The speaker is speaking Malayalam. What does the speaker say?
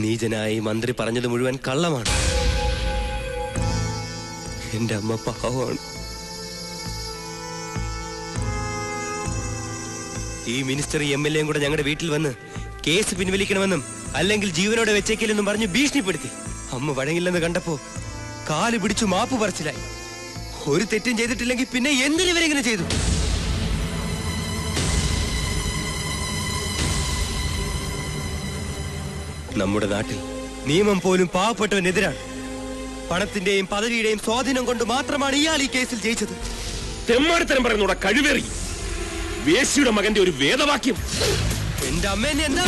നീചനായി മന്ത്രി പറഞ്ഞത് മുഴുവൻ കള്ളമാണ്. എന്റെ അമ്മ പാവമാണ്. ഈ മിനിസ്റ്റർ MLA കൂടെ ഞങ്ങളുടെ വീട്ടിൽ വന്ന് കേസ് പിൻവലിക്കണമെന്നും അല്ലെങ്കിൽ ജീവനോടെ വെച്ചേക്കില്ലെന്നും പറഞ്ഞ് ഭീഷണിപ്പെടുത്തി. അമ്മ വഴങ്ങില്ലെന്ന് കണ്ടപ്പോ കാല് പിടിച്ചു മാപ്പ് പറച്ചിലായി. ഒരു തെറ്റും ചെയ്തിട്ടില്ലെങ്കിൽ പിന്നെ എന്തിനു ഇവരെങ്ങനെ ചെയ്തു? നമ്മുടെ നാട്ടിൽ നിയമം പോലും പാവപ്പെട്ടവനെതിരാണ്. പണത്തിന്റെയും പദവിയുടെയും സ്വാധീനം കൊണ്ട് മാത്രമാണ് ഇയാൾ ഈ കേസിൽ ജയിച്ചത്. തെമ്മാടിത്തരം പറയുന്നൂടെ കഴിവേറി. വേശിയുടെ മകന്റെ ഒരു വേദവാക്യം. എന്റെ അമ്മേനെ എന്താ